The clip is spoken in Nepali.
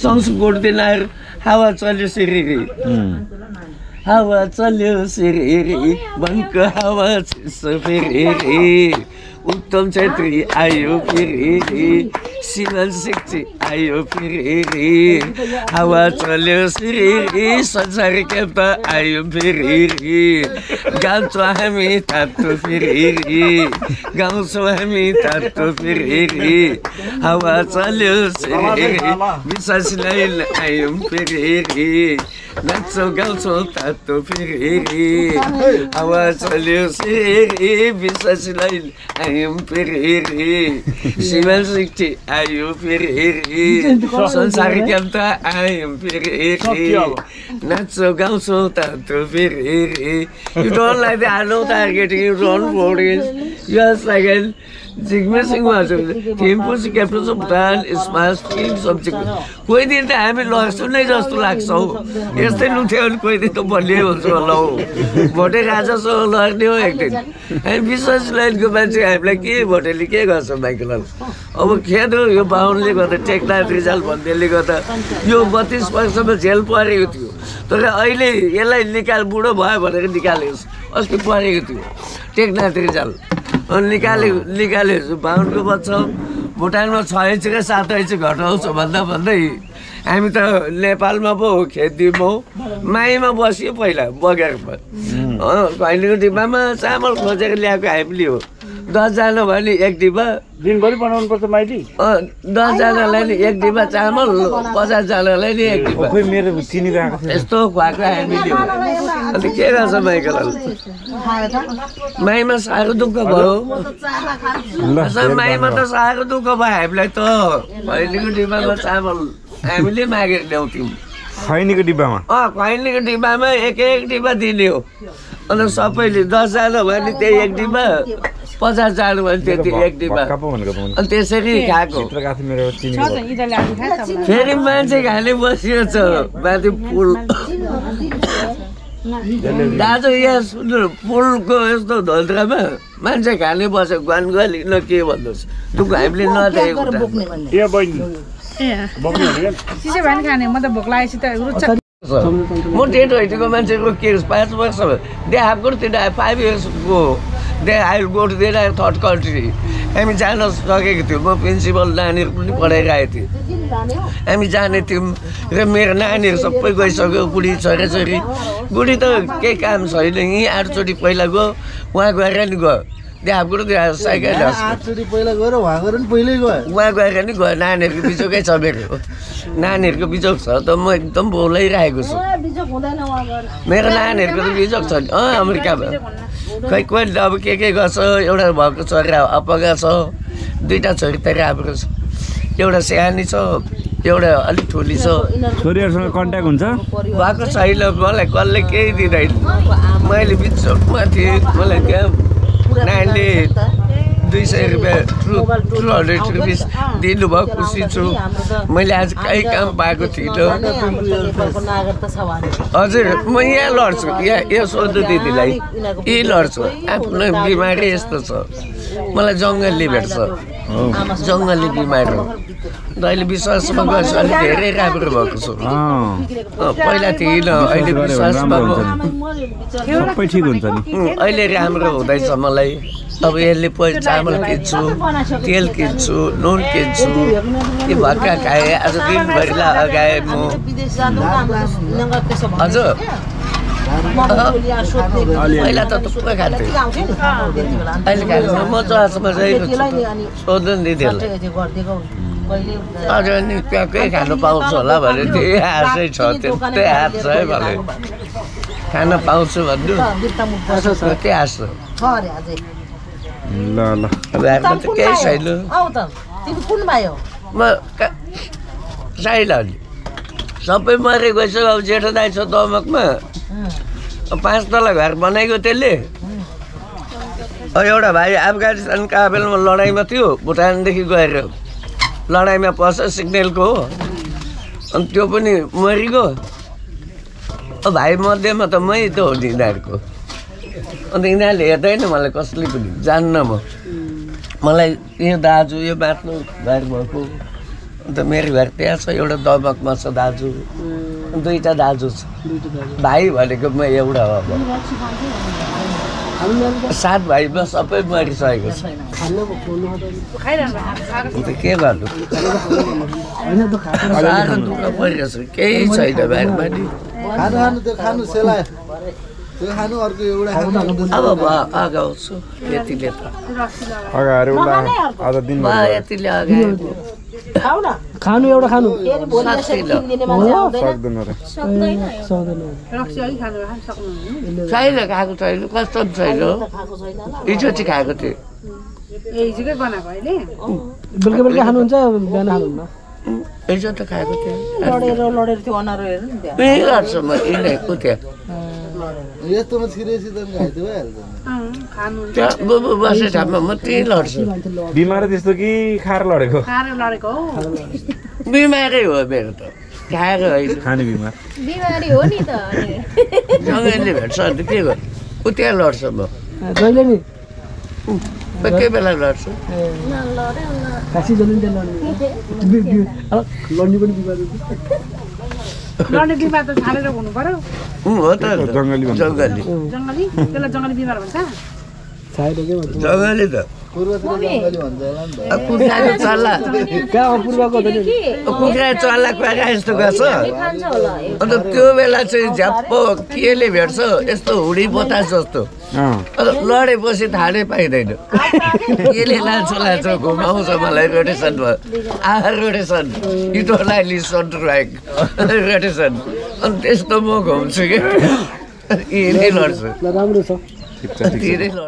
सङ्स गोड्दैन हावा चल्यो सिरिरी हावा चल्यो सिरिरी वनको हावा चिसो फेरि उत्तम छेत्री आयो फेरि शिवल सिक्ची आयो फेरि हावा चल्यो सिरिरी संसार केप आयो फेरि गाउँछौँ हामी तातो फेरि गाउँछौँ हामी तातो फेरि हावा चल्यो सिरिरी विश्वासलाई आयो फेरि नाच्छौँ गाउँछौँ तातो फेरि हावा चल्यो सिरिरी विश्वासलाई आयो फेरि शिवल सिक्ची आयो फेरि संसार केप आयो फेरि नाच्छौँ गाउँछौँ तातो फेरि You don't like the arrow targeting, you don't vote against. You are second. Sigmessing was team pussy captains of Bhutan is fast team subject. कोही दिन त हामी लड्छौँ नै जस्तो लाग्छ हौ यस्तै लुथ्यो भने कोही दिन त बलियो हुन्छ होला हौ भोटे राजासँग लड्ने हो एक दिन हामी विश्वास लाइनको मान्छे हामीलाई के भोटेले के गर्छ माइकलल अब खेद हो यो बाहुनले गर्दा टेकनाथ रिजाल भन्नेले गर्दा यो 32 वर्षमा जेल परेको थियो तर अहिले यसलाई बुढो भयो भनेर निकालेको अस्ति परेको थियो टेकनाथ रिजाल अनि निकालेको बाहुनको बच्चा भुटानमा 6 इन्चका 7 इन्च घटाउँछ भन्दै हामी त नेपालमा पो खेतीमा माईमा बसियो पहिला बगेरमा कहिलेको डिब्बामा चामल खोजेर ल्याएको हामीले हो 10 जना भयो नि एक डिब्बा दिनभरि बनाउनु पर्छ माइली 10 जनालाई नि एक डिब्बा चामल 50 जनालाई नि एक डिब्बा खोइ मेरो चिनीको आएको छ यस्तो खुवाएको हामीले हो अनि के गर्छ माइकल माईमा साह्रो दुःख भयो माईमा त साह्रो दुःख भयो हामीलाई त कहिलेको डिब्बामा चामल हामीले मागेर ल्याउँथ्यौँ खैनीको डिब्बामा खैनीको डिब्बामा एक डिब्बा दिने हो अन्त सबैले 10 जना भयो नि त्यही एक डिब्बा 50 जना भयो त्यति एक डिब्बा अनि त्यसरी खाएको फेरि मान्छे खाने बसिएको छ माथि पुल दाजु यहाँ सुन्नु पुलको यस्तो धोद्रामा मान्छे खाने बस्यो गनगली न के भन्नुहोस् तँ हामीले नदेखेको म डेट होइटेको मान्छेको के 5 वर्ष they have go to 5 years go they I will go to there third country हामी जान सकेको थियौँ म प्रिन्सिपल नानीहरू पनि पढाइरहेको थिएँ हामी जाने थियौँ र मेरो नानीहरू सबै गइसक्यो बुढी छोराछोरी बुढी त केही काम छैन यहीँ 8 चोटि पहिला गयो उहाँ गएर नि गयो त्यहाँ साइकल पहिला गएर उहाँ गएर नि पहिल्यै गयो उहाँ गएर नि गयो नानीहरूको बिचोकै छ मेरो नानीहरूको बिचोक छ त म एकदम बोलाइरहेको छु मेरो नानीहरूको त बिचोक छ अमेरिकामा खै कोही अब के गर्छ एउटा भएको छोरा अपगा छ 2टा छोरी त राम्रो छ एउटा सानी छ एउटा अलिक ठुली छ छोरीहरूसँग कन्ट्याक्ट हुन्छ भएको छैन मलाई कसले केही दिँदैन मैले बिचोकमा थिएँ मलाई त्यहाँ नानीले 200 रुपियाँ 200 रुपिस दिनुभयो खुसी छु मैले आज केही काम पाएको थिइनँ हजुर म यहाँ लड्छु यहाँ सोध्नु दिदीलाई यही लड्छु आफ्नो बिमारी यस्तो छ मलाई जङ्गलले भेट्छ जङ्गली बिमारी हो अहिले विश्वासमा गएपछि अलिक धेरै राम्रो भएको छु पहिला थिइनँ अहिले विश्वासमा सबै ठिक हुन्छ नि अहिले राम्रो हुँदैछ मलाई अब यसले पहिला चामल किन्छु तेल किन्छु नुन किन्छु के भक्का खाएँ आज दिनभरि लगाएँ म हजुर पहिला त थुप्रै खान्थेँ अहिले खानु म चहासम्म रहेको छु सोध्नु नि दिदीहरूलाई हजुर नि त्यहाँ केही खानु पाउँछ होला भने त्यही आशै छ त्यस्तै हात छ है भने खान पाउँछु भन्नु त्यही आश छ ल अब हाम्रो त केही छैन म साइला सबै मरे गएछ अब जेठो दाइ छ दमकमा 5 तला घर बनाएको त्यसले एउटा भाइ अफगानिस्तान काबुलमा लडाइँमा थियो भुटानदेखि गएर लडाइँमा पर्छ सिग्नलको हो अनि त्यो पनि मरिगयो भाइ मध्येमा त मै त हो नि यिनीहरूको अन्त यिनीहरूले हेर्दैन मलाई कसले पनि जान्न म मलाई यो दाजु यो बाँच्नु घर भएको अन्त मेरो घर त्यहाँ छ एउटा दमकमा छ दाजु दुईटा दाजु छ भाइ भनेको म एउटा हो अब 7 भाइमा सबै मरिसकेको छ अन्त के गर्नु साह्रो दुःख परिरहेको छ केही छैन बाहिरमा नि खानु त्यो खानु सेलायो त्यो खानु अर्को एउटा अब म अगाउँछु यतिले त अगाएर उसलाई आज दिन म यतिले अगाएको खानु एउटा खानु सक्दैन र छैन खाएको छैन कस्तो छैन हिजो चाहिँ खाएको थिएँ बेलुका बेलुका खानुहुन्छ बिहान खानुहुन्न हिजो त खाएको थिएँ लडेर त्यो अनारो हेर्नु नि त्यहाँ त्यही गर्छु म यिनीहरूको त्यहाँ यस्तोमा छिरेसी त घाइते भइहाल्छ त्यहाँ बुबु बसे ठाउँमा म त्यही लड्छु बिमार त्यस्तो कि खाएर लडेको बिमारै हो मेरो त खाएको होइन खाने बिमार बिमारी हो नि त जङ्गलले भेट्छ अन्त के गर्नु ऊ त्यहाँ लड्छ म जहिले नि के बेला लड्छु खासी जहिले नि लड्ने पनि बिमार लड्ने बिमार त छाडेर हुनु पर्यो हो त जङ्गली भन्छ। जङ्गली जङ्गली त्यसलाई जङ्गली बिमार भन्छ छाएर के भन्छ जङ्गली त पूर्वतिर जङ्गली भन्छ होला नि त कुखुराको चल्ला कहाँ पूर्वको त नि कुखुरा चल्ला कुखुरा यस्तो गर्छ अन्त त्यो बेला चाहिँ झ्याप्प केले भेट्छ यस्तो हुडी पोता जस्तो अन्त लडेपछि थाहै पाइँदैन केले लान्छ घुमाउँछ मलाई रोटेसन भयो रोटेसन इटोलाई लिसन रोटेसन अनि त्यस्तो म घुम्छु कि यिनै लड्छु राम्रो छ धेरै लड्छु